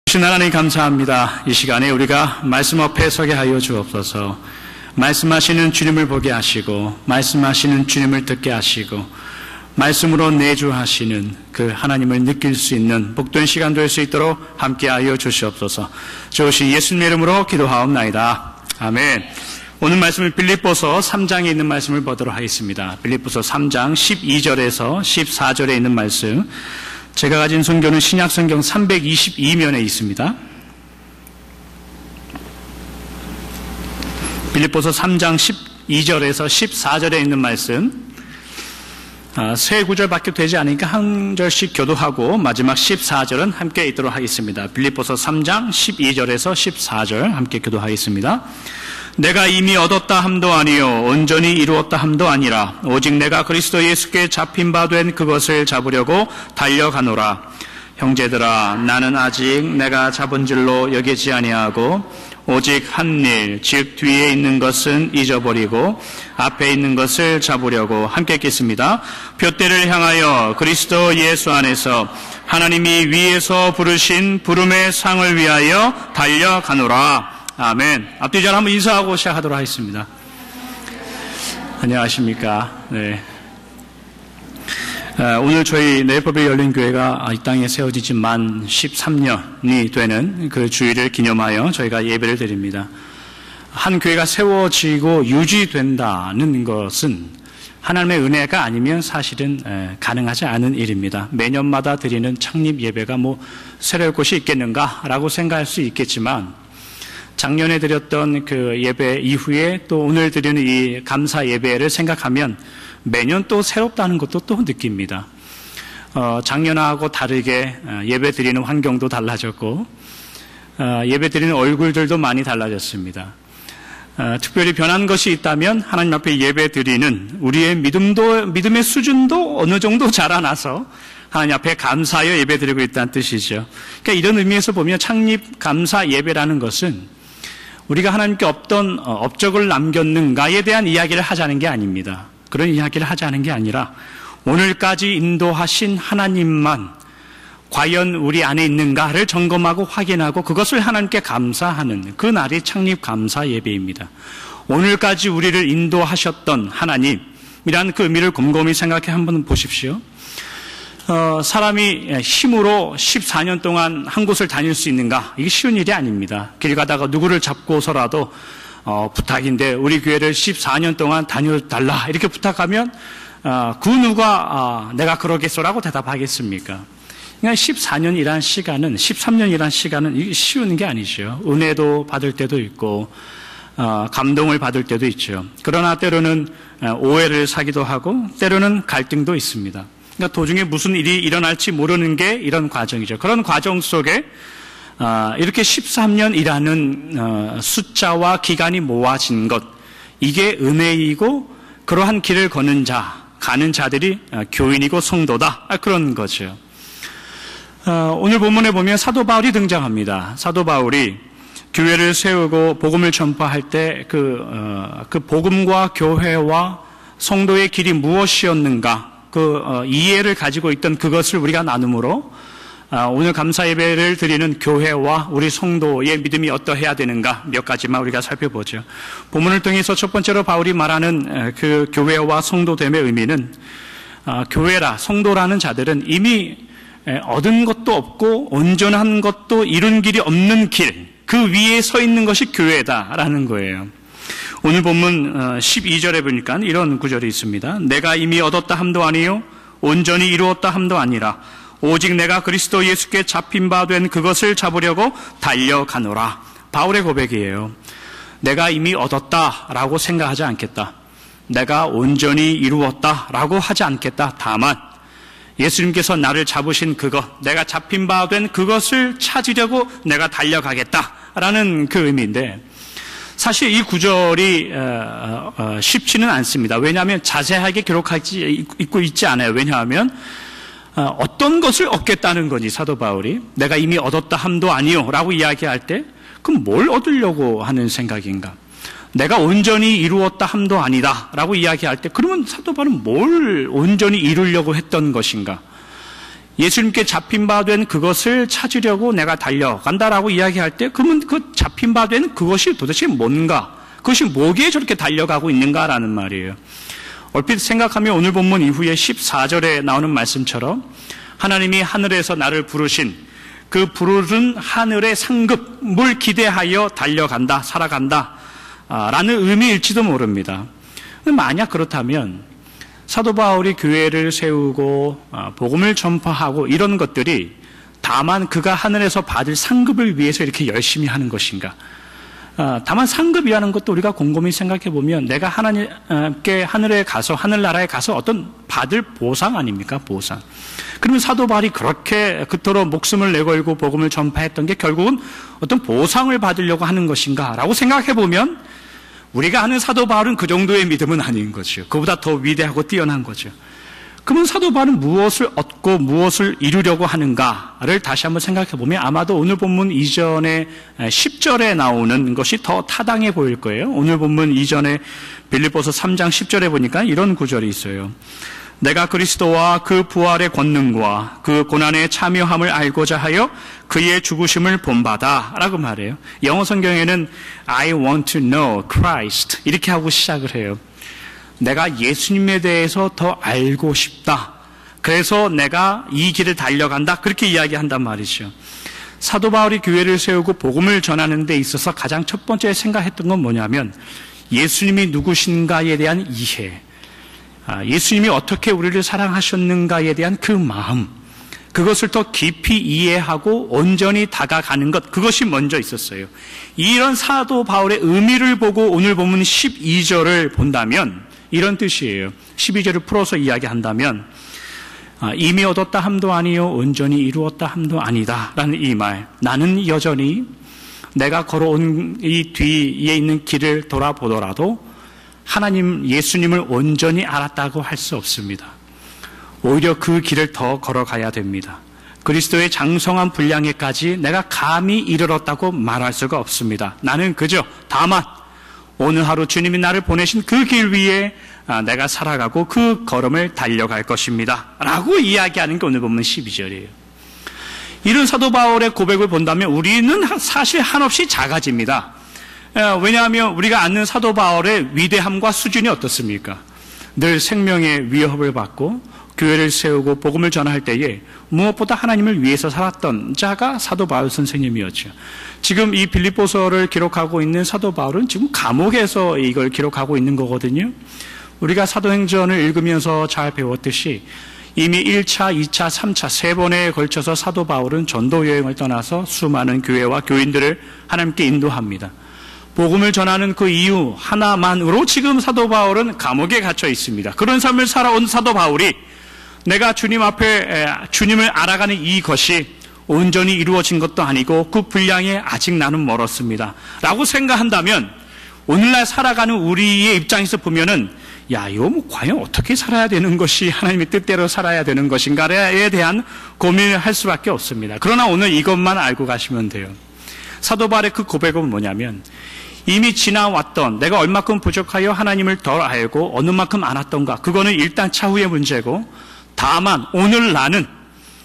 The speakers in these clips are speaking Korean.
주신 하나님 감사합니다. 이 시간에 우리가 말씀 앞에 서게 하여 주옵소서. 말씀하시는 주님을 보게 하시고 말씀하시는 주님을 듣게 하시고 말씀으로 내주하시는 그 하나님을 느낄 수 있는 복된 시간 될 수 있도록 함께하여 주시옵소서. 주신 예수님의 이름으로 기도하옵나이다. 아멘. 오늘 말씀은 빌립보서 3장에 있는 말씀을 보도록 하겠습니다. 빌립보서 3장 12절에서 14절에 있는 말씀, 제가 가진 성경은 신약성경 322면에 있습니다. 빌립보서 3장 12절에서 14절에 있는 말씀, 세 구절밖에 되지 않으니까 한 절씩 교도하고 마지막 14절은 함께 있도록 하겠습니다. 빌립보서 3장 12절에서 14절 함께 교도하겠습니다. 내가 이미 얻었다 함도 아니요 온전히 이루었다 함도 아니라 오직 내가 그리스도 예수께 잡힌 바 된 그것을 잡으려고 달려가노라. 형제들아, 나는 아직 내가 잡은 줄로 여기지 아니하고 오직 한 일, 즉 뒤에 있는 것은 잊어버리고 앞에 있는 것을 잡으려고 함께 읽겠습니다. 둯대를 향하여 그리스도 예수 안에서 하나님이 위에서 부르신 부름의 상을 위하여 달려가노라. 아멘. 앞뒤 잘 한번 인사하고 시작하도록 하겠습니다. 안녕하십니까. 네. 오늘 저희 내일법에 열린 교회가 이 땅에 세워지지 만 13년이 되는 그 주일을 기념하여 저희가 예배를 드립니다. 한 교회가 세워지고 유지된다는 것은 하나님의 은혜가 아니면 사실은 가능하지 않은 일입니다. 매년마다 드리는 창립 예배가 새로울 곳이 있겠는가라고 생각할 수 있겠지만, 작년에 드렸던 그 예배 이후에 또 오늘 드리는 이 감사 예배를 생각하면 매년 또 새롭다는 것도 또 느낍니다. 작년하고 다르게 예배 드리는 환경도 달라졌고, 예배 드리는 얼굴들도 많이 달라졌습니다. 특별히 변한 것이 있다면 하나님 앞에 예배 드리는 우리의 믿음의 수준도 어느 정도 자라나서 하나님 앞에 감사하여 예배 드리고 있다는 뜻이죠. 그러니까 이런 의미에서 보면 창립 감사 예배라는 것은 우리가 하나님께 어떤 업적을 남겼는가에 대한 이야기를 하자는 게 아닙니다. 그런 이야기를 하자는 게 아니라 오늘까지 인도하신 하나님만 과연 우리 안에 있는가를 점검하고 확인하고 그것을 하나님께 감사하는 그 날이 창립 감사 예배입니다. 오늘까지 우리를 인도하셨던 하나님이라는 그 의미를 곰곰이 생각해 한번 보십시오. 사람이 힘으로 14년 동안 한 곳을 다닐 수 있는가? 이게 쉬운 일이 아닙니다. 길 가다가 누구를 잡고서라도 부탁인데 우리 교회를 14년 동안 다녀달라 이렇게 부탁하면 그 누가 내가 그러겠소라고 대답하겠습니까? 그러니까 14년이란 시간은 13년이란 시간은 이게 쉬운 게 아니죠. 은혜도 받을 때도 있고 감동을 받을 때도 있죠. 그러나 때로는 오해를 사기도 하고 때로는 갈등도 있습니다. 그러니까 도중에 무슨 일이 일어날지 모르는 게 이런 과정이죠. 그런 과정 속에 이렇게 13년이라는 숫자와 기간이 모아진 것, 이게 은혜이고 그러한 길을 가는 자들이 교인이고 성도다, 그런 거죠. 오늘 본문에 보면 사도 바울이 등장합니다. 사도 바울이 교회를 세우고 복음을 전파할 때 그 복음과 교회와 성도의 길이 무엇이었는가, 이해를 가지고 있던 그것을 우리가 나눔으로 오늘 감사 예배를 드리는 교회와 우리 성도의 믿음이 어떠해야 되는가 몇 가지만 우리가 살펴보죠. 본문을 통해서 첫 번째로 바울이 말하는 그 교회와 성도됨의 의미는 교회라, 성도라는 자들은 이미 얻은 것도 없고 온전한 것도 이룬 길이 없는 길, 그 위에 서 있는 것이 교회다라는 거예요. 오늘 본문 12절에 보니까 이런 구절이 있습니다. 내가 이미 얻었다 함도 아니요 온전히 이루었다 함도 아니라 오직 내가 그리스도 예수께 잡힌 바 된 그것을 잡으려고 달려가노라. 바울의 고백이에요. 내가 이미 얻었다라고 생각하지 않겠다. 내가 온전히 이루었다라고 하지 않겠다. 다만 예수님께서 나를 잡으신 그것, 내가 잡힌 바 된 그것을 찾으려고 내가 달려가겠다라는 그 의미인데, 사실 이 구절이 쉽지는 않습니다. 왜냐하면 자세하게 기록하고 있지 않아요. 왜냐하면 어떤 것을 얻겠다는 거니, 사도 바울이 내가 이미 얻었다 함도 아니요 라고 이야기할 때 그럼 뭘 얻으려고 하는 생각인가? 내가 온전히 이루었다 함도 아니다 라고 이야기할 때 그러면 사도 바울은 뭘 온전히 이루려고 했던 것인가? 예수님께 잡힌 바 된 그것을 찾으려고 내가 달려간다라고 이야기할 때 그러면 그 잡힌 바 된 그것이 도대체 뭔가, 그것이 뭐기에 저렇게 달려가고 있는가라는 말이에요. 얼핏 생각하면 오늘 본문 이후에 14절에 나오는 말씀처럼 하나님이 하늘에서 나를 부르신 그 부르는 하늘의 상급을 기대하여 달려간다, 살아간다 라는 의미일지도 모릅니다. 만약 그렇다면 사도 바울이 교회를 세우고 복음을 전파하고 이런 것들이 다만 그가 하늘에서 받을 상급을 위해서 이렇게 열심히 하는 것인가? 다만 상급이라는 것도 우리가 곰곰이 생각해 보면 내가 하나님께 하늘에 가서 하늘나라에 가서 어떤 받을 보상 아닙니까? 보상. 그러면 사도 바울이 그렇게 그토록 목숨을 내걸고 복음을 전파했던 게 결국은 어떤 보상을 받으려고 하는 것인가? 라고 생각해 보면 우리가 아는 사도 바울은 그 정도의 믿음은 아닌 거죠. 그보다 더 위대하고 뛰어난 거죠. 그러면 사도 바울은 무엇을 얻고 무엇을 이루려고 하는가를 다시 한번 생각해 보면 아마도 오늘 본문 이전에 10절에 나오는 것이 더 타당해 보일 거예요. 오늘 본문 이전에 빌립보서 3장 10절에 보니까 이런 구절이 있어요. 내가 그리스도와 그 부활의 권능과 그 고난에 참여함을 알고자 하여 그의 죽으심을 본받아 라고 말해요. 영어 성경에는 I want to know Christ 이렇게 하고 시작을 해요. 내가 예수님에 대해서 더 알고 싶다. 그래서 내가 이 길을 달려간다. 그렇게 이야기한단 말이죠. 사도 바울이 교회를 세우고 복음을 전하는 데 있어서 가장 첫 번째 생각했던 건 뭐냐면 예수님이 누구신가에 대한 이해, 예수님이 어떻게 우리를 사랑하셨는가에 대한 그 마음, 그것을 더 깊이 이해하고 온전히 다가가는 것, 그것이 먼저 있었어요. 이런 사도 바울의 의미를 보고 오늘 본문 12절을 본다면 이런 뜻이에요. 12절을 풀어서 이야기한다면 이미 얻었다 함도 아니요 온전히 이루었다 함도 아니다 라는 이 말, 나는 여전히 내가 걸어온 이 뒤에 있는 길을 돌아보더라도 하나님 예수님을 온전히 알았다고 할 수 없습니다. 오히려 그 길을 더 걸어가야 됩니다. 그리스도의 장성한 분량에까지 내가 감히 이르렀다고 말할 수가 없습니다. 나는 그저 다만 오늘 하루 주님이 나를 보내신 그 길 위에 내가 살아가고 그 걸음을 달려갈 것입니다 라고 이야기하는 게 오늘 본문 12절이에요. 이런 사도 바울의 고백을 본다면 우리는 사실 한없이 작아집니다. 왜냐하면 우리가 아는 사도 바울의 위대함과 수준이 어떻습니까? 늘 생명의 위협을 받고 교회를 세우고 복음을 전할 때에 무엇보다 하나님을 위해서 살았던 자가 사도 바울 선생님이었죠. 지금 이 빌립보서를 기록하고 있는 사도 바울은 지금 감옥에서 이걸 기록하고 있는 거거든요. 우리가 사도행전을 읽으면서 잘 배웠듯이 이미 1차, 2차, 3차 세 번에 걸쳐서 사도 바울은 전도 여행을 떠나서 수많은 교회와 교인들을 하나님께 인도합니다. 복음을 전하는 그 이유 하나만으로 지금 사도 바울은 감옥에 갇혀 있습니다. 그런 삶을 살아온 사도 바울이 내가 주님 앞에 주님을 알아가는 이것이 온전히 이루어진 것도 아니고 그 분량에 아직 나는 멀었습니다 라고 생각한다면 오늘날 살아가는 우리의 입장에서 보면은 야, 이거 뭐 과연 어떻게 살아야 되는 것이 하나님의 뜻대로 살아야 되는 것인가에 대한 고민을 할 수밖에 없습니다. 그러나 오늘 이것만 알고 가시면 돼요. 사도 바울의 그 고백은 뭐냐면 이미 지나왔던 내가 얼마큼 부족하여 하나님을 덜 알고 어느 만큼 알았던가, 그거는 일단 차후의 문제고, 다만 오늘 나는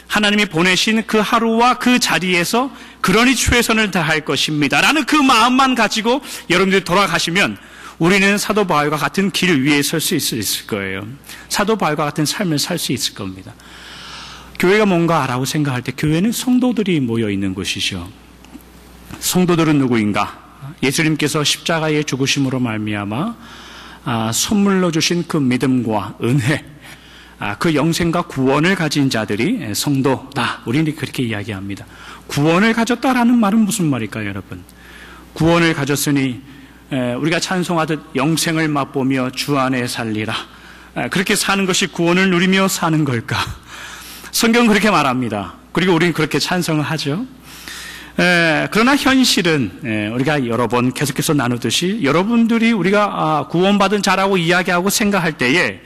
하나님이 보내신 그 하루와 그 자리에서 그러니 최선을 다할 것입니다 라는 그 마음만 가지고 여러분들이 돌아가시면 우리는 사도 바울과 같은 길 위에 설 수 있을 거예요. 사도 바울과 같은 삶을 살 수 있을 겁니다. 교회가 뭔가라고 생각할 때 교회는 성도들이 모여 있는 곳이죠. 성도들은 누구인가? 예수님께서 십자가의 죽으심으로 말미암아 선물로 주신 그 믿음과 은혜, 그 영생과 구원을 가진 자들이 성도다. 우리는 그렇게 이야기합니다. 구원을 가졌다라는 말은 무슨 말일까요, 여러분? 구원을 가졌으니 우리가 찬송하듯 영생을 맛보며 주 안에 살리라. 그렇게 사는 것이 구원을 누리며 사는 걸까? 성경은 그렇게 말합니다. 그리고 우리는 그렇게 찬송을 하죠. 그러나 현실은 우리가 여러 번 계속해서 나누듯이 여러분들이 우리가 구원받은 자라고 이야기하고 생각할 때에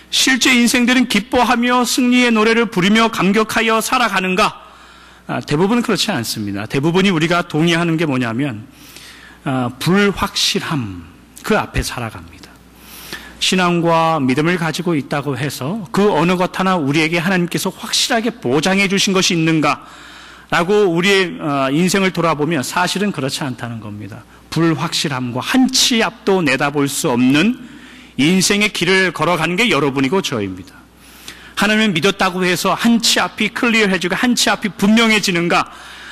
실제 인생들은 기뻐하며 승리의 노래를 부르며 감격하여 살아가는가? 대부분은 그렇지 않습니다. 대부분이 우리가 동의하는 게 뭐냐면 불확실함, 그 앞에 살아갑니다. 신앙과 믿음을 가지고 있다고 해서 그 어느 것 하나 우리에게 하나님께서 확실하게 보장해 주신 것이 있는가? 라고 우리의 인생을 돌아보면 사실은 그렇지 않다는 겁니다. 불확실함과 한 치 앞도 내다볼 수 없는 인생의 길을 걸어가는 게 여러분이고 저입니다. 하나님을 믿었다고 해서 한 치 앞이 클리어해지고 한 치 앞이 분명해지는가?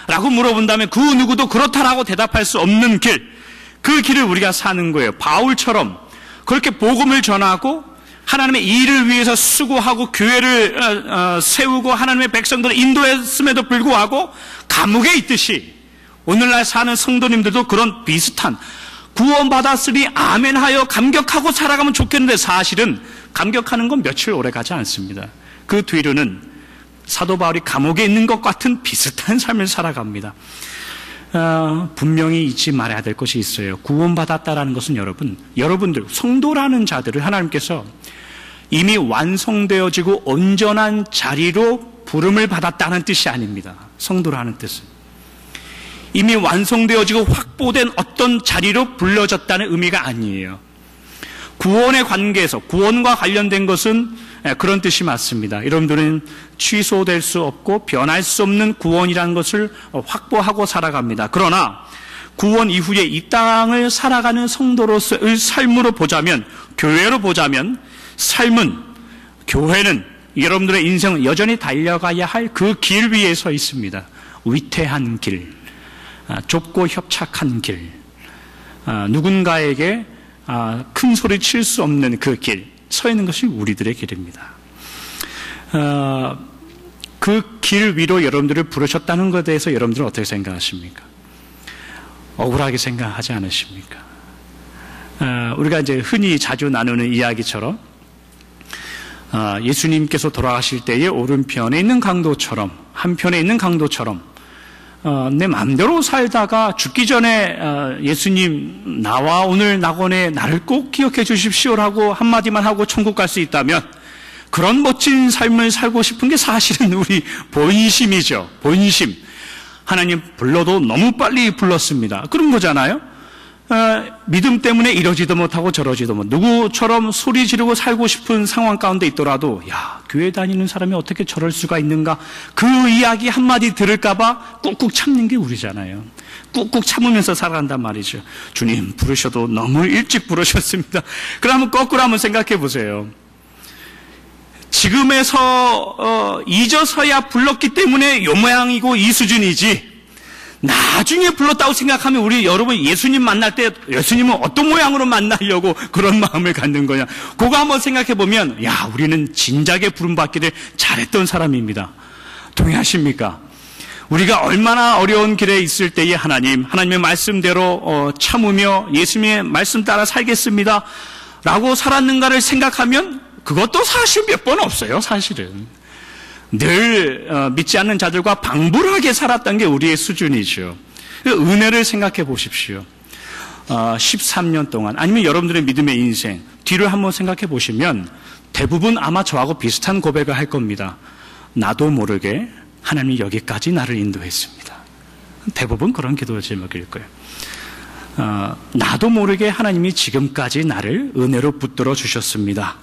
라고 물어본다면 그 누구도 그렇다라고 대답할 수 없는 길, 그 길을 우리가 사는 거예요. 바울처럼 그렇게 복음을 전하고 하나님의 일을 위해서 수고하고 교회를 세우고 하나님의 백성들을 인도했음에도 불구하고 감옥에 있듯이 오늘날 사는 성도님들도 그런 비슷한 구원받았으니 아멘하여 감격하고 살아가면 좋겠는데 사실은 감격하는 건 며칠 오래 가지 않습니다. 그 뒤로는 사도 바울이 감옥에 있는 것 같은 비슷한 삶을 살아갑니다. 분명히 잊지 말아야 될 것이 있어요. 구원받았다라는 것은 여러분들, 성도라는 자들을 하나님께서 이미 완성되어지고 온전한 자리로 부름을 받았다는 뜻이 아닙니다. 성도라는 뜻은. 이미 완성되어지고 확보된 어떤 자리로 불러졌다는 의미가 아니에요. 구원의 관계에서, 구원과 관련된 것은 그런 뜻이 맞습니다. 여러분들은 취소될 수 없고 변할 수 없는 구원이라는 것을 확보하고 살아갑니다. 그러나 구원 이후에 이 땅을 살아가는 성도로서의 삶으로 보자면, 교회로 보자면 삶은, 교회는 여러분들의 인생은 여전히 달려가야 할 그 길 위에 서 있습니다. 위태한 길, 좁고 협착한 길, 누군가에게 큰 소리 칠 수 없는 그 길, 서 있는 것이 우리들의 길입니다. 그 길 위로 여러분들을 부르셨다는 것에 대해서 여러분들은 어떻게 생각하십니까? 억울하게 생각하지 않으십니까? 우리가 이제 흔히 자주 나누는 이야기처럼 예수님께서 돌아가실 때의 오른편에 있는 강도처럼, 한편에 있는 강도처럼 내 마음대로 살다가 죽기 전에 예수님 나와 오늘 낙원에 나를 꼭 기억해 주십시오라고 한마디만 하고 천국 갈 수 있다면 그런 멋진 삶을 살고 싶은 게 사실은 우리 본심이죠. 본심. 하나님 불러도 너무 빨리 불렀습니다. 그런 거잖아요. 믿음 때문에 이러지도 못하고 저러지도 못, 누구처럼 소리 지르고 살고 싶은 상황 가운데 있더라도, 야, 교회 다니는 사람이 어떻게 저럴 수가 있는가? 그 이야기 한마디 들을까봐 꾹꾹 참는 게 우리잖아요. 꾹꾹 참으면서 살아간단 말이죠. 주님 부르셔도 너무 일찍 부르셨습니다. 그러면 거꾸로 한번 생각해 보세요. 지금에서 잊어서야 불렀기 때문에 요 모양이고 이 수준이지, 나중에 불렀다고 생각하면 우리 여러분 예수님 만날 때 예수님은 어떤 모양으로 만나려고 그런 마음을 갖는 거냐, 그거 한번 생각해 보면, 야, 우리는 진작에 부름받기를 잘했던 사람입니다. 동의하십니까? 우리가 얼마나 어려운 길에 있을 때에 하나님의 말씀대로 참으며 예수님의 말씀 따라 살겠습니다 라고 살았는가를 생각하면 그것도 사실 몇 번 없어요. 사실은 늘 믿지 않는 자들과 방불하게 살았던 게 우리의 수준이죠. 은혜를 생각해 보십시오. 13년 동안, 아니면 여러분들의 믿음의 인생 뒤를 한번 생각해 보시면 대부분 아마 저하고 비슷한 고백을 할 겁니다. 나도 모르게 하나님이 여기까지 나를 인도했습니다. 대부분 그런 기도 제목일 거예요. 나도 모르게 하나님이 지금까지 나를 은혜로 붙들어 주셨습니다.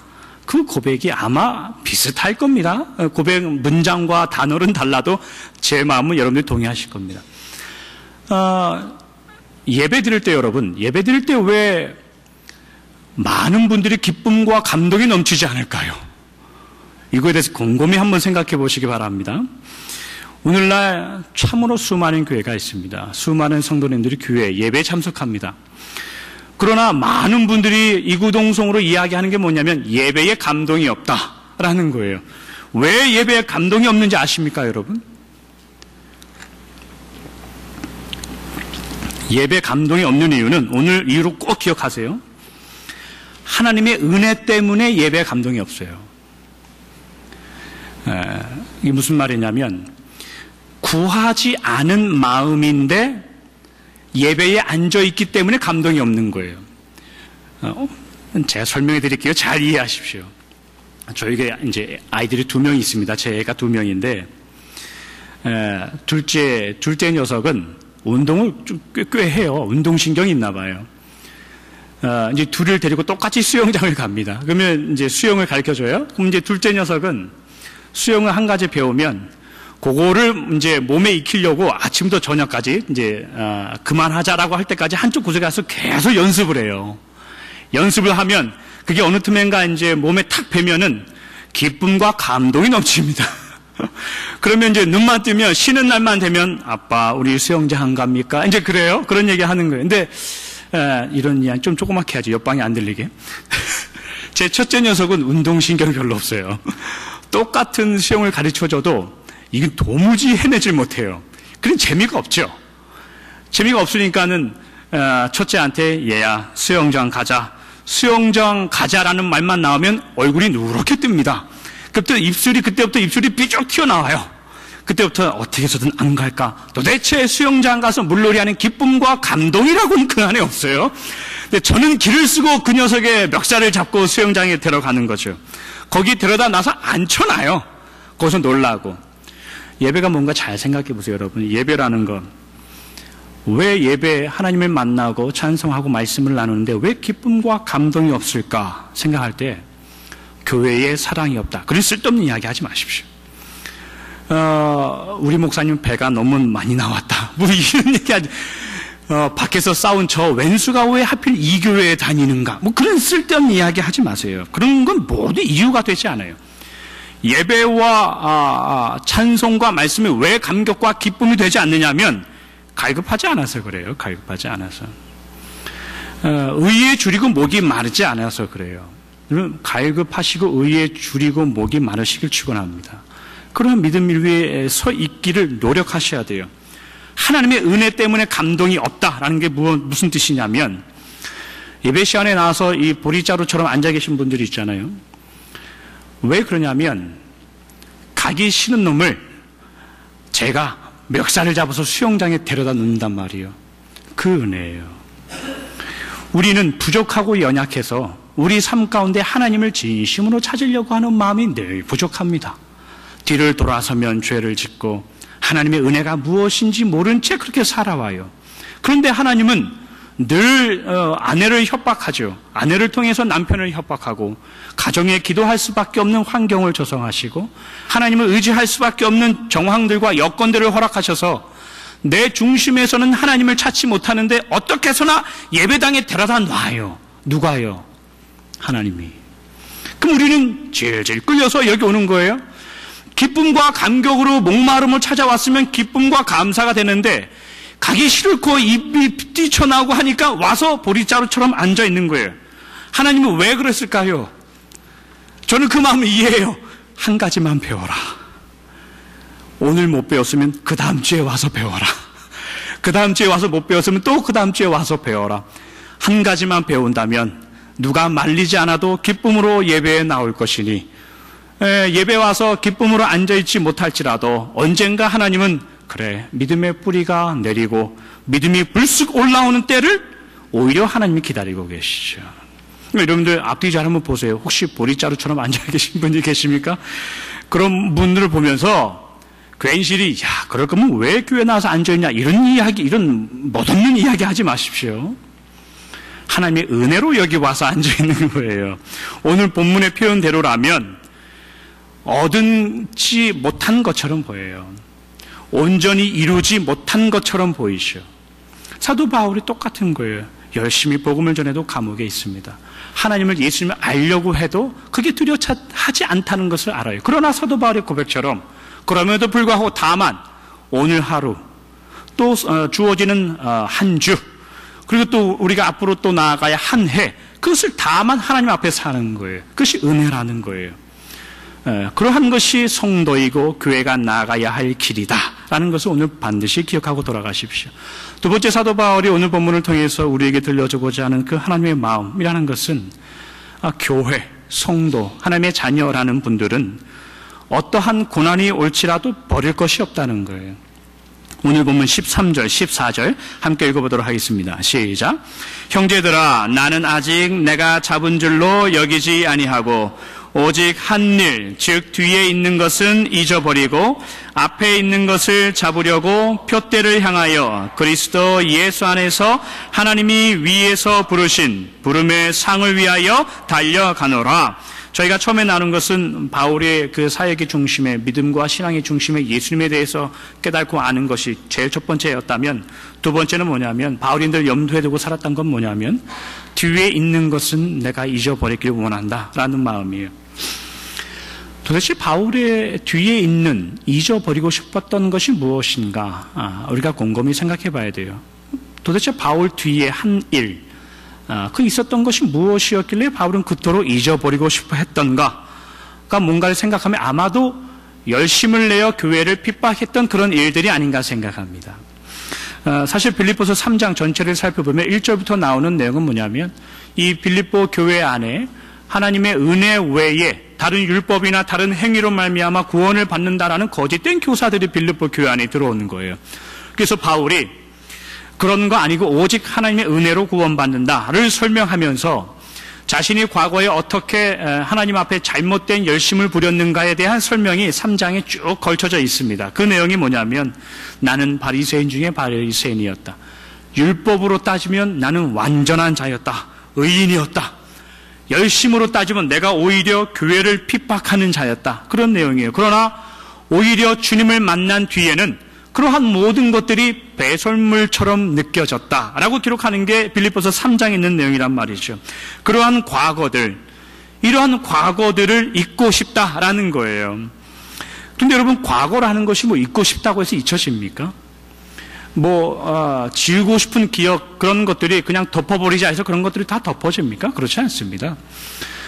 그 고백이 아마 비슷할 겁니다. 고백 문장과 단어는 달라도 제 마음은 여러분들이 동의하실 겁니다. 예배 드릴 때, 여러분, 예배 드릴 때 왜 많은 분들이 기쁨과 감동이 넘치지 않을까요? 이거에 대해서 곰곰이 한번 생각해 보시기 바랍니다. 오늘날 참으로 수많은 교회가 있습니다. 수많은 성도님들이 교회 예배에 참석합니다. 그러나 많은 분들이 이구동성으로 이야기하는 게 뭐냐면 예배에 감동이 없다라는 거예요. 왜 예배에 감동이 없는지 아십니까, 여러분? 예배 감동이 없는 이유는 오늘 이유로 꼭 기억하세요. 하나님의 은혜 때문에 예배에 감동이 없어요. 이게 무슨 말이냐면 구하지 않은 마음인데 예배에 앉아있기 때문에 감동이 없는 거예요. 제가 설명해 드릴게요. 잘 이해하십시오. 저에게 이제 아이들이 2명이 있습니다. 제 애가 2명인데, 둘째 녀석은 운동을 좀 꽤 해요. 운동신경이 있나 봐요. 이제 둘을 데리고 똑같이 수영장을 갑니다. 그러면 이제 수영을 가르쳐줘요. 그럼 이제 둘째 녀석은 수영을 한 가지 배우면 그거를 이제 몸에 익히려고 아침부터 저녁까지 이제 그만하자라고 할 때까지 한쪽 구석에 가서 계속 연습을 해요. 연습을 하면 그게 어느 틈엔가 이제 몸에 탁 배면은 기쁨과 감동이 넘칩니다. 그러면 이제 눈만 뜨면 쉬는 날만 되면 아빠 우리 수영장 안 갑니까? 이제 그래요. 그런 얘기 하는 거예요. 근데 이런 이야기 좀 조그맣게 하지. 옆방에 안 들리게. 제 첫째 녀석은 운동신경이 별로 없어요. 똑같은 수영을 가르쳐줘도 이건 도무지 해내질 못해요. 그런 재미가 없죠. 재미가 없으니까는 첫째한테 얘야 수영장 가자. 수영장 가자라는 말만 나오면 얼굴이 누렇게 뜹니다. 그때부터 입술이 삐쭉 튀어나와요. 그때부터 어떻게 해서든 안 갈까? 도대체 수영장 가서 물놀이하는 기쁨과 감동이라고는 그 안에 없어요. 근데 저는 길을 쓰고 그 녀석의 멱살을 잡고 수영장에 데려가는 거죠. 거기 데려다 놔서 앉혀놔요. 거기서 놀라고. 예배가 뭔가 잘 생각해 보세요, 여러분. 예배라는 건 왜 예배 하나님을 만나고 찬송하고 말씀을 나누는데 왜 기쁨과 감동이 없을까 생각할 때 교회에 사랑이 없다. 그런 쓸데없는 이야기 하지 마십시오. 우리 목사님 배가 너무 많이 나왔다. 뭐 이런 얘기 하지. 밖에서 싸운 저 왼수가 왜 하필 이 교회에 다니는가. 뭐 그런 쓸데없는 이야기 하지 마세요. 그런 건 모두 이유가 되지 않아요. 예배와 찬송과 말씀이 왜 감격과 기쁨이 되지 않느냐면 갈급하지 않아서 그래요. 갈급하지 않아서. 의에 줄이고 목이 마르지 않아서 그래요. 갈급하시고 의에 줄이고 목이 마르시길 축원합니다. 그런 믿음 위에 서 있기를 노력하셔야 돼요. 하나님의 은혜 때문에 감동이 없다라는 게 무슨 뜻이냐면 예배 시간에 나와서 이 보리자루처럼 앉아 계신 분들이 있잖아요. 왜 그러냐면 가기 싫은 놈을 제가 멱살을 잡아서 수영장에 데려다 놓는단 말이에요. 그 은혜예요. 우리는 부족하고 연약해서 우리 삶 가운데 하나님을 진심으로 찾으려고 하는 마음이 늘 부족합니다. 뒤를 돌아서면 죄를 짓고 하나님의 은혜가 무엇인지 모른 채 그렇게 살아와요. 그런데 하나님은 늘 아내를 협박하죠. 아내를 통해서 남편을 협박하고 가정에 기도할 수밖에 없는 환경을 조성하시고 하나님을 의지할 수밖에 없는 정황들과 여건들을 허락하셔서 내 중심에서는 하나님을 찾지 못하는데 어떻게 해서나 예배당에 데려다 놔요. 누가요? 하나님이. 그럼 우리는 질질 끌려서 여기 오는 거예요. 기쁨과 감격으로 목마름을 찾아왔으면 기쁨과 감사가 되는데 가기 싫고 입이 뛰쳐나오고 하니까 와서 보리자루처럼 앉아 있는 거예요. 하나님은 왜 그랬을까요? 저는 그 마음을 이해해요. 한 가지만 배워라. 오늘 못 배웠으면 그 다음 주에 와서 배워라. 그 다음 주에 와서 못 배웠으면 또 그 다음 주에 와서 배워라. 한 가지만 배운다면 누가 말리지 않아도 기쁨으로 예배에 나올 것이니 예배 와서 기쁨으로 앉아있지 못할지라도 언젠가 하나님은 그래 믿음의 뿌리가 내리고 믿음이 불쑥 올라오는 때를 오히려 하나님이 기다리고 계시죠. 여러분들 앞뒤 잘 한번 보세요. 혹시 보리자루처럼 앉아 계신 분이 계십니까? 그런 분들을 보면서 괜시리 그럴 거면 왜 교회 나와서 앉아있냐 이런 이야기 이런 멋없는 이야기 하지 마십시오. 하나님의 은혜로 여기 와서 앉아있는 거예요. 오늘 본문의 표현대로라면 얻지 못한 것처럼 보여요. 온전히 이루지 못한 것처럼 보이죠. 사도 바울이 똑같은 거예요. 열심히 복음을 전해도 감옥에 있습니다. 하나님을 예수님을 알려고 해도 그게 뚜렷하지 않다는 것을 알아요. 그러나 사도 바울의 고백처럼 그럼에도 불구하고 다만 오늘 하루 또 주어지는 한 주 그리고 또 우리가 앞으로 또 나아가야 한 해 그것을 다만 하나님 앞에 사는 거예요. 그것이 은혜라는 거예요. 그러한 것이 성도이고 교회가 나아가야 할 길이다라는 것을 오늘 반드시 기억하고 돌아가십시오. 두 번째 사도 바울이 오늘 본문을 통해서 우리에게 들려주고자 하는 그 하나님의 마음이라는 것은 교회, 성도, 하나님의 자녀라는 분들은 어떠한 고난이 올지라도 버릴 것이 없다는 거예요. 오늘 본문 13절, 14절 함께 읽어보도록 하겠습니다. 시작. 형제들아 나는 아직 내가 잡은 줄로 여기지 아니하고 오직 한 일, 즉 뒤에 있는 것은 잊어버리고 앞에 있는 것을 잡으려고 표대를 향하여 그리스도 예수 안에서 하나님이 위에서 부르신 부름의 상을 위하여 달려가노라. 저희가 처음에 나눈 것은 바울의 그 사역의 중심에, 믿음과 신앙의 중심에 예수님에 대해서 깨닫고 아는 것이 제일 첫 번째였다면, 두 번째는 뭐냐면 바울이 늘 염두에 두고 살았던 건 뭐냐면 뒤에 있는 것은 내가 잊어버리길 원한다라는 마음이에요. 도대체 바울의 뒤에 있는 잊어버리고 싶었던 것이 무엇인가? 우리가 곰곰이 생각해 봐야 돼요. 도대체 바울 뒤에 한 일, 그 있었던 것이 무엇이었길래 바울은 그토록 잊어버리고 싶어 했던가? 그러니까 뭔가를 생각하면 아마도 열심을 내어 교회를 핍박했던 그런 일들이 아닌가 생각합니다. 사실 빌립보서 3장 전체를 살펴보면 1절부터 나오는 내용은 뭐냐면 이 빌립보 교회 안에 하나님의 은혜 외에 다른 율법이나 다른 행위로 말미암아 구원을 받는다라는 거짓된 교사들이 빌립보 교회 안에 들어오는 거예요. 그래서 바울이 그런 거 아니고 오직 하나님의 은혜로 구원받는다를 설명하면서 자신이 과거에 어떻게 하나님 앞에 잘못된 열심을 부렸는가에 대한 설명이 3장에 쭉 걸쳐져 있습니다. 그 내용이 뭐냐면 나는 바리새인 중에 바리새인이었다. 율법으로 따지면 나는 완전한 자였다. 의인이었다. 열심으로 따지면 내가 오히려 교회를 핍박하는 자였다. 그런 내용이에요. 그러나 오히려 주님을 만난 뒤에는 그러한 모든 것들이 배설물처럼 느껴졌다라고 기록하는 게 빌립보서 3장에 있는 내용이란 말이죠. 그러한 과거들, 이러한 과거들을 잊고 싶다라는 거예요. 근데 여러분, 과거라는 것이 뭐 잊고 싶다고 해서 잊혀집니까? 지우고 싶은 기억, 그런 것들이 그냥 덮어버리자 해서 그런 것들이 다 덮어집니까? 그렇지 않습니다.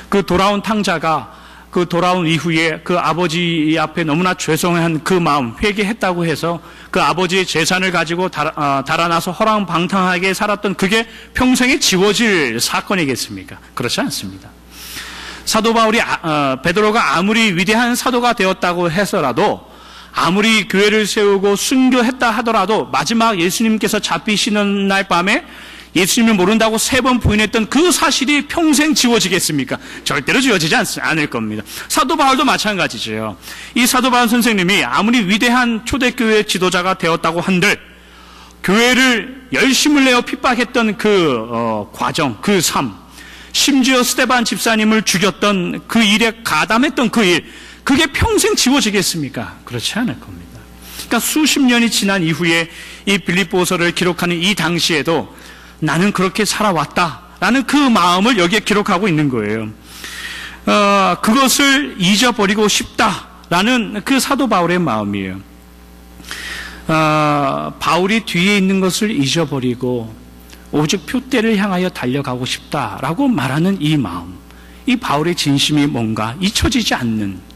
그 돌아온 탕자가 그 돌아온 이후에 그 아버지 앞에 너무나 죄송한 그 마음, 회개했다고 해서 그 아버지의 재산을 가지고 달아나서 허랑방탕하게 살았던 그게 평생에 지워질 사건이겠습니까? 그렇지 않습니다. 사도 바울이, 베드로가 아무리 위대한 사도가 되었다고 해서라도, 아무리 교회를 세우고 순교했다 하더라도 마지막 예수님께서 잡히시는 날 밤에 예수님을 모른다고 3번 부인했던 그 사실이 평생 지워지겠습니까? 절대로 지워지지 않을 겁니다. 사도 바울도 마찬가지죠. 이 사도 바울 선생님이 아무리 위대한 초대교회 지도자가 되었다고 한들 교회를 열심을 내어 핍박했던 그 과정, 그 삶, 심지어 스데반 집사님을 죽였던 그 일에 가담했던 그 일, 그게 평생 지워지겠습니까? 그렇지 않을 겁니다. 그러니까 수십 년이 지난 이후에 이 빌립보서를 기록하는 이 당시에도 나는 그렇게 살아왔다라는 그 마음을 여기에 기록하고 있는 거예요. 그것을 잊어버리고 싶다라는 그 사도 바울의 마음이에요. 바울이 뒤에 있는 것을 잊어버리고 오직 표대를 향하여 달려가고 싶다라고 말하는 이 마음, 이 바울의 진심이 뭔가 잊혀지지 않는,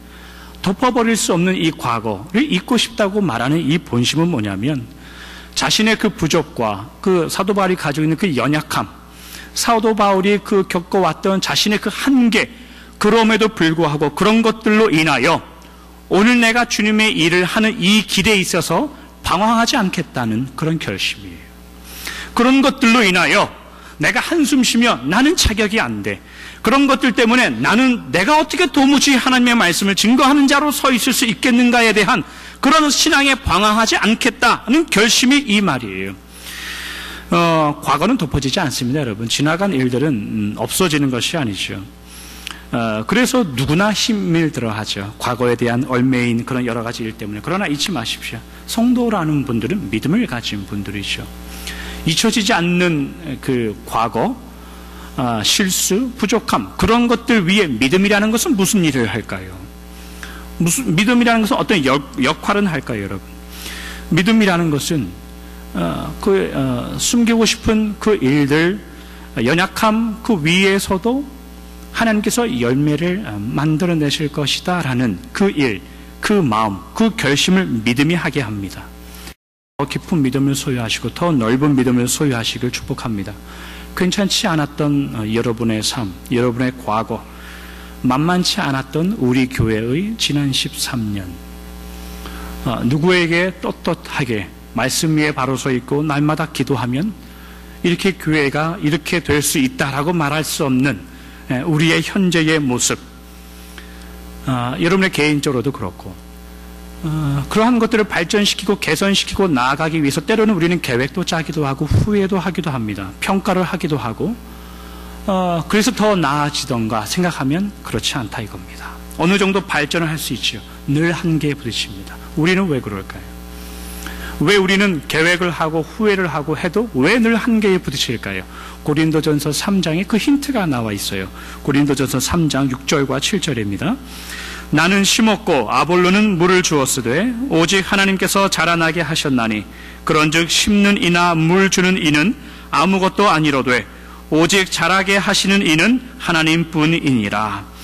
덮어버릴 수 없는 이 과거를 잊고 싶다고 말하는 이 본심은 뭐냐면 자신의 그 부족과 그 사도 바울이 가지고 있는 그 연약함, 사도 바울이 그 겪어왔던 자신의 그 한계, 그럼에도 불구하고 그런 것들로 인하여 오늘 내가 주님의 일을 하는 이 길에 있어서 방황하지 않겠다는 그런 결심이에요. 그런 것들로 인하여 내가 한숨 쉬며 나는 자격이 안 돼. 그런 것들 때문에 나는 내가 어떻게 도무지 하나님의 말씀을 증거하는 자로 서 있을 수 있겠는가에 대한 그런 신앙에 방황하지 않겠다는 결심이 이 말이에요. 과거는 덮어지지 않습니다, 여러분. 지나간 일들은 없어지는 것이 아니죠. 그래서 누구나 힘을 들어하죠. 과거에 대한 얽매인 그런 여러 가지 일 때문에. 그러나 잊지 마십시오. 성도라는 분들은 믿음을 가진 분들이죠. 잊혀지지 않는 그 과거, 실수, 부족함, 그런 것들 위에 믿음이라는 것은 무슨 일을 할까요? 믿음이라는 것은 어떤 역할은 할까요, 여러분? 믿음이라는 것은 숨기고 싶은 그 일들, 연약함 그 위에서도 하나님께서 열매를 만들어내실 것이다라는 그 일, 그 마음, 그 결심을 믿음이 하게 합니다. 더 깊은 믿음을 소유하시고 더 넓은 믿음을 소유하시길 축복합니다. 괜찮지 않았던 여러분의 삶, 여러분의 과거, 만만치 않았던 우리 교회의 지난 13년, 누구에게 떳떳하게 말씀 위에 바로 서 있고 날마다 기도하면 이렇게 교회가 이렇게 될 수 있다라고 말할 수 없는 우리의 현재의 모습, 여러분의 개인적으로도 그렇고 그러한 것들을 발전시키고 개선시키고 나아가기 위해서 때로는 우리는 계획도 짜기도 하고 후회도 하기도 합니다. 평가를 하기도 하고 그래서 더 나아지던가 생각하면 그렇지 않다 이겁니다. 어느 정도 발전을 할 수 있죠. 늘 한계에 부딪힙니다. 우리는 왜 그럴까요? 왜 우리는 계획을 하고 후회를 하고 해도 왜 늘 한계에 부딪힐까요? 고린도전서 3장에 그 힌트가 나와 있어요. 고린도전서 3장 6절과 7절입니다. 나는 심었고 아볼로는 물을 주었으되 오직 하나님께서 자라나게 하셨나니 그런즉 심는 이나 물 주는 이는 아무것도 아니로되 오직 자라게 하시는 이는 하나님뿐이니라.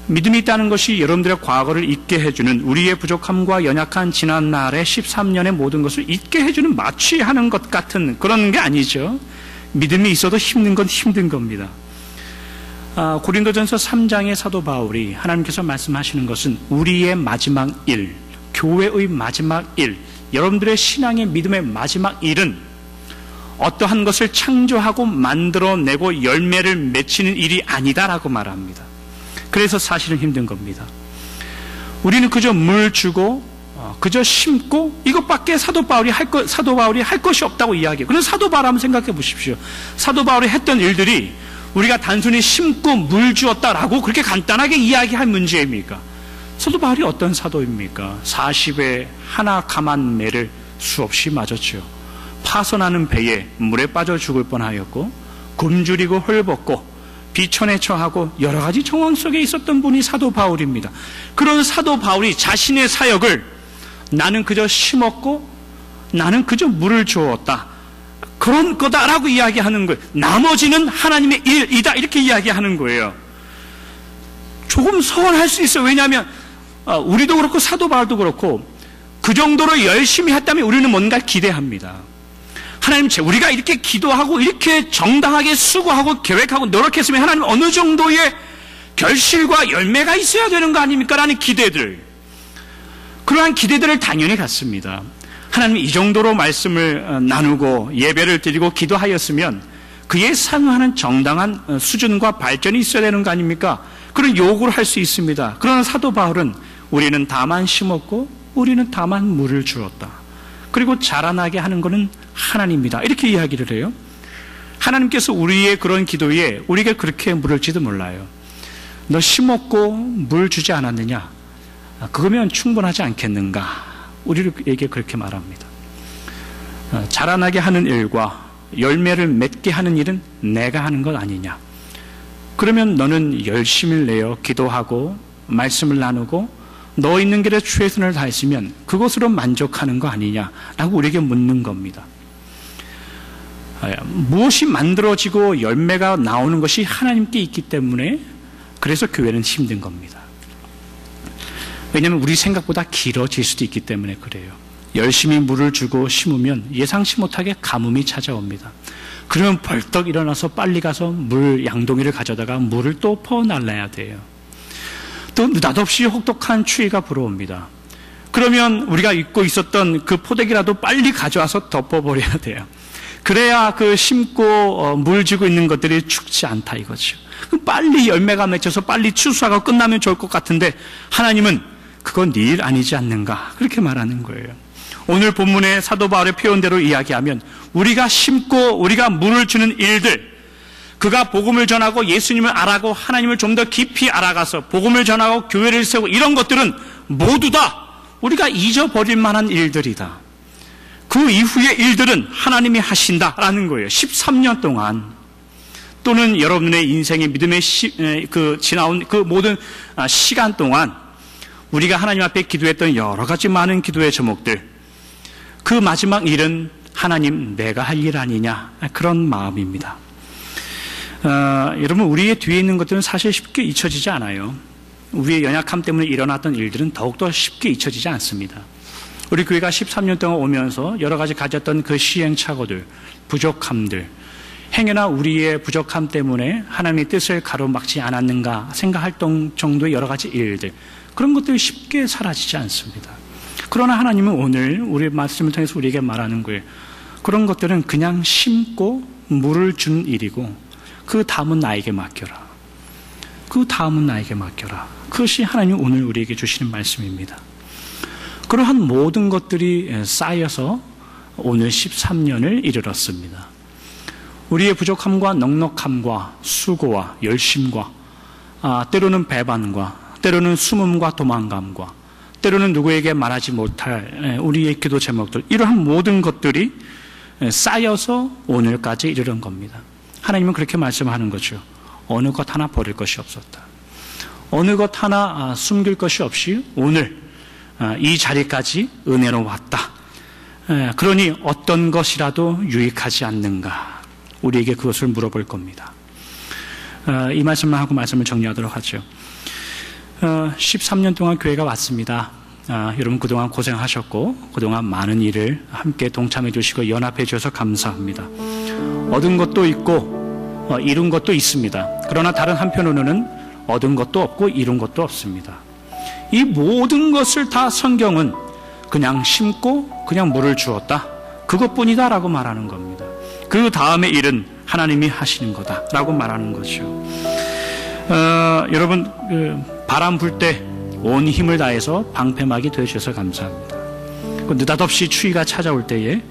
믿음이 있다는 것이 여러분들의 과거를 잊게 해주는, 우리의 부족함과 연약한 지난날의 13년의 모든 것을 잊게 해주는, 마취하는 것 같은 그런 게 아니죠. 믿음이 있어도 힘든 건 힘든 겁니다. 고린도전서 3장의 사도 바울이 하나님께서 말씀하시는 것은 우리의 마지막 일, 교회의 마지막 일, 여러분들의 신앙의 믿음의 마지막 일은 어떠한 것을 창조하고 만들어내고 열매를 맺히는 일이 아니다라고 말합니다. 그래서 사실은 힘든 겁니다. 우리는 그저 물 주고 그저 심고 이것밖에 사도 바울이 할 것이 없다고 이야기해요. 그럼 사도 바울 한번 생각해 보십시오. 사도 바울이 했던 일들이 우리가 단순히 심고 물 주었다라고 그렇게 간단하게 이야기할 문제입니까? 사도 바울이 어떤 사도입니까? 40에 하나 감한 매를 수없이 맞았죠. 파손하는 배에 물에 빠져 죽을 뻔하였고 굶주리고 헐벗고 비천에 처하고 여러 가지 정황 속에 있었던 분이 사도 바울입니다. 그런 사도 바울이 자신의 사역을 나는 그저 심었고 나는 그저 물을 주었다, 그런 거다라고 이야기하는 거예요. 나머지는 하나님의 일이다 이렇게 이야기하는 거예요. 조금 서운할 수 있어요. 왜냐하면 우리도 그렇고 사도 바울도 그렇고 그 정도로 열심히 했다면 우리는 뭔가 기대합니다. 하나님, 우리가 이렇게 기도하고 이렇게 정당하게 수고하고 계획하고 노력했으면 하나님 어느 정도의 결실과 열매가 있어야 되는 거 아닙니까? 라는 기대들, 그러한 기대들을 당연히 갖습니다. 하나님이 이 정도로 말씀을 나누고 예배를 드리고 기도하였으면 그에 상응하는 정당한 수준과 발전이 있어야 되는 거 아닙니까? 그런 요구를 할 수 있습니다. 그러나 사도 바울은 우리는 다만 심었고 우리는 다만 물을 주었다, 그리고 자라나게 하는 것은 하나님입니다, 이렇게 이야기를 해요. 하나님께서 우리의 그런 기도에 우리가 그렇게 물을지도 몰라요. 너 심었고 물 주지 않았느냐? 그거면 충분하지 않겠는가? 우리에게 그렇게 말합니다. 자라나게 하는 일과 열매를 맺게 하는 일은 내가 하는 것 아니냐? 그러면 너는 열심을 내어 기도하고 말씀을 나누고 너 있는 길에 최선을 다했으면 그것으로 만족하는 거 아니냐라고 우리에게 묻는 겁니다. 무엇이 만들어지고 열매가 나오는 것이 하나님께 있기 때문에 그래서 교회는 힘든 겁니다. 왜냐하면 우리 생각보다 길어질 수도 있기 때문에 그래요. 열심히 물을 주고 심으면 예상치 못하게 가뭄이 찾아옵니다. 그러면 벌떡 일어나서 빨리 가서 물 양동이를 가져다가 물을 또 퍼날라야 돼요. 또 느닷없이 혹독한 추위가 불어옵니다. 그러면 우리가 입고 있었던 그 포대기라도 빨리 가져와서 덮어버려야 돼요. 그래야 그 심고 물 주고 있는 것들이 죽지 않다 이거죠. 빨리 열매가 맺혀서 빨리 추수하고 끝나면 좋을 것 같은데 하나님은 그건 네 일 아니지 않는가, 그렇게 말하는 거예요. 오늘 본문의 사도 바울의 표현대로 이야기하면 우리가 심고 우리가 물을 주는 일들, 그가 복음을 전하고 예수님을 알아가고 하나님을 좀 더 깊이 알아가서 복음을 전하고 교회를 세우고 이런 것들은 모두 다 우리가 잊어버릴 만한 일들이다. 그 이후의 일들은 하나님이 하신다라는 거예요. 13년 동안 또는 여러분의 인생의 믿음의 지나온 그 모든 시간 동안 우리가 하나님 앞에 기도했던 여러 가지 많은 기도의 제목들, 그 마지막 일은 하나님 내가 할 일 아니냐, 그런 마음입니다. 여러분, 우리의 뒤에 있는 것들은 사실 쉽게 잊혀지지 않아요. 우리의 연약함 때문에 일어났던 일들은 더욱더 쉽게 잊혀지지 않습니다. 우리 교회가 13년 동안 오면서 여러 가지 가졌던 그 시행착오들, 부족함들, 행여나 우리의 부족함 때문에 하나님의 뜻을 가로막지 않았는가 생각할 정도의 여러 가지 일들, 그런 것들이 쉽게 사라지지 않습니다. 그러나 하나님은 오늘 우리 말씀을 통해서 우리에게 말하는 거예요. 그런 것들은 그냥 심고 물을 준 일이고 그 다음은 나에게 맡겨라. 그 다음은 나에게 맡겨라. 그것이 하나님 오늘 우리에게 주시는 말씀입니다. 그러한 모든 것들이 쌓여서 오늘 13년을 이르렀습니다. 우리의 부족함과 넉넉함과 수고와 열심과 때로는 배반과 때로는 숨음과 도망감과 때로는 누구에게 말하지 못할 우리의 기도 제목들, 이러한 모든 것들이 쌓여서 오늘까지 이르는 겁니다. 하나님은 그렇게 말씀하는 거죠. 어느 것 하나 버릴 것이 없었다. 어느 것 하나 숨길 것이 없이 오늘 이 자리까지 은혜로 왔다. 그러니 어떤 것이라도 유익하지 않는가? 우리에게 그것을 물어볼 겁니다. 이 말씀만 하고 말씀을 정리하도록 하죠. 13년 동안 교회가 왔습니다. 여러분 그동안 고생하셨고 그동안 많은 일을 함께 동참해 주시고 연합해 주셔서 감사합니다. 얻은 것도 있고 이룬 것도 있습니다. 그러나 다른 한편으로는 얻은 것도 없고 이룬 것도 없습니다. 이 모든 것을 다 성경은 그냥 심고 그냥 물을 주었다, 그것뿐이다 라고 말하는 겁니다. 그 다음의 일은 하나님이 하시는 거다라고 말하는 거죠. 여러분 바람 불 때 온 힘을 다해서 방패막이 되어주셔서 감사합니다. 느닷없이 추위가 찾아올 때에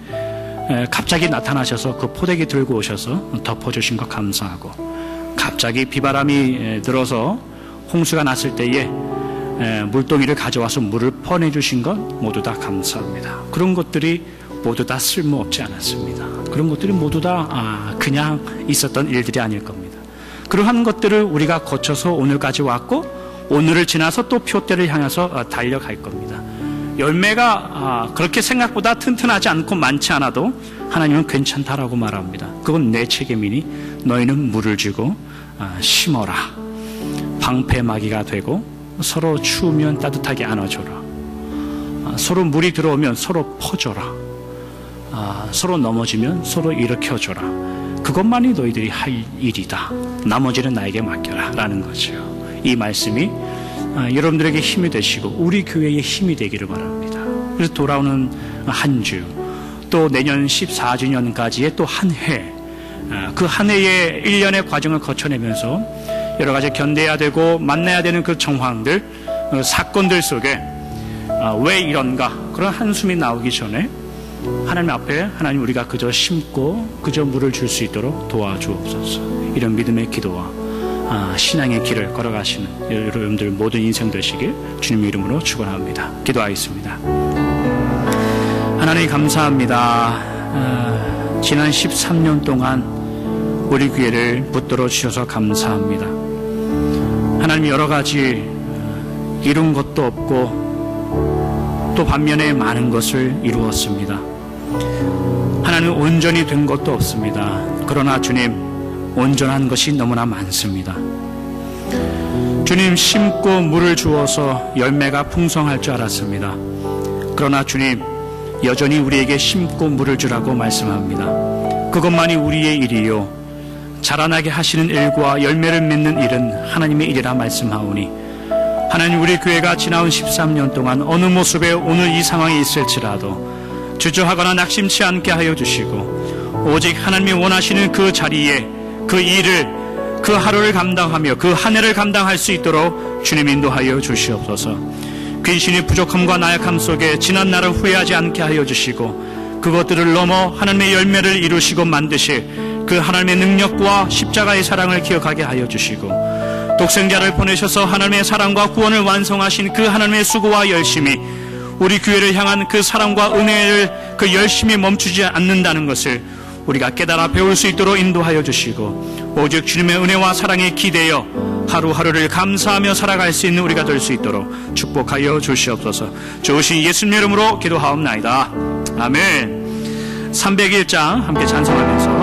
갑자기 나타나셔서 그 포대기 들고 오셔서 덮어주신 것 감사하고, 갑자기 비바람이 들어서 홍수가 났을 때에 물동이를 가져와서 물을 퍼내주신 것 모두 다 감사합니다. 그런 것들이 모두 다 쓸모없지 않았습니다. 그런 것들이 모두 다 그냥 있었던 일들이 아닐 겁니다. 그러한 것들을 우리가 거쳐서 오늘까지 왔고 오늘을 지나서 또 표대를 향해서 달려갈 겁니다. 열매가 그렇게 생각보다 튼튼하지 않고 많지 않아도 하나님은 괜찮다라고 말합니다. 그건 내 책임이니 너희는 물을 주고 심어라. 방패막이가 되고 서로 추우면 따뜻하게 안아줘라. 서로 물이 들어오면 서로 퍼줘라. 서로 넘어지면 서로 일으켜줘라. 그것만이 너희들이 할 일이다. 나머지는 나에게 맡겨라 라는 거죠. 이 말씀이 여러분들에게 힘이 되시고 우리 교회의 힘이 되기를 바랍니다. 그래서 돌아오는 한 주, 또 내년 14주년까지의 또 한 해, 그 한 해의 1년의 과정을 거쳐내면서 여러 가지 견뎌야 되고 만나야 되는 그 정황들, 사건들 속에 왜 이런가 그런 한숨이 나오기 전에 하나님 앞에 하나님 우리가 그저 심고 그저 물을 줄 수 있도록 도와주옵소서. 이런 믿음의 기도와 신앙의 길을 걸어가시는 여러분들 모든 인생 되시길 주님의 이름으로 축원합니다. 기도하겠습니다. 하나님 감사합니다. 지난 13년 동안 우리 교회를 붙들어 주셔서 감사합니다. 하나님 여러 가지 이룬 것도 없고 또 반면에 많은 것을 이루었습니다. 하나님 온전히 된 것도 없습니다. 그러나 주님 온전한 것이 너무나 많습니다. 주님 심고 물을 주어서 열매가 풍성할 줄 알았습니다. 그러나 주님 여전히 우리에게 심고 물을 주라고 말씀합니다. 그것만이 우리의 일이요 자라나게 하시는 일과 열매를 맺는 일은 하나님의 일이라 말씀하오니 하나님 우리 교회가 지나온 13년 동안 어느 모습에 오늘 이 상황에 있을지라도 주저하거나 낙심치 않게 하여 주시고 오직 하나님이 원하시는 그 자리에 그 일을 그 하루를 감당하며 그 한 해를 감당할 수 있도록 주님 인도하여 주시옵소서. 근신의 부족함과 나약함 속에 지난 날을 후회하지 않게 하여 주시고 그것들을 넘어 하나님의 열매를 이루시고 만드실 그 하나님의 능력과 십자가의 사랑을 기억하게 하여 주시고 독생자를 보내셔서 하나님의 사랑과 구원을 완성하신 그 하나님의 수고와 열심이 우리 교회를 향한 그 사랑과 은혜를 그 열심히 멈추지 않는다는 것을 우리가 깨달아 배울 수 있도록 인도하여 주시고 오직 주님의 은혜와 사랑에 기대어 하루하루를 감사하며 살아갈 수 있는 우리가 될 수 있도록 축복하여 주시옵소서. 좋으신 예수님 이름으로 기도하옵나이다. 아멘. 301장 함께 찬송하면서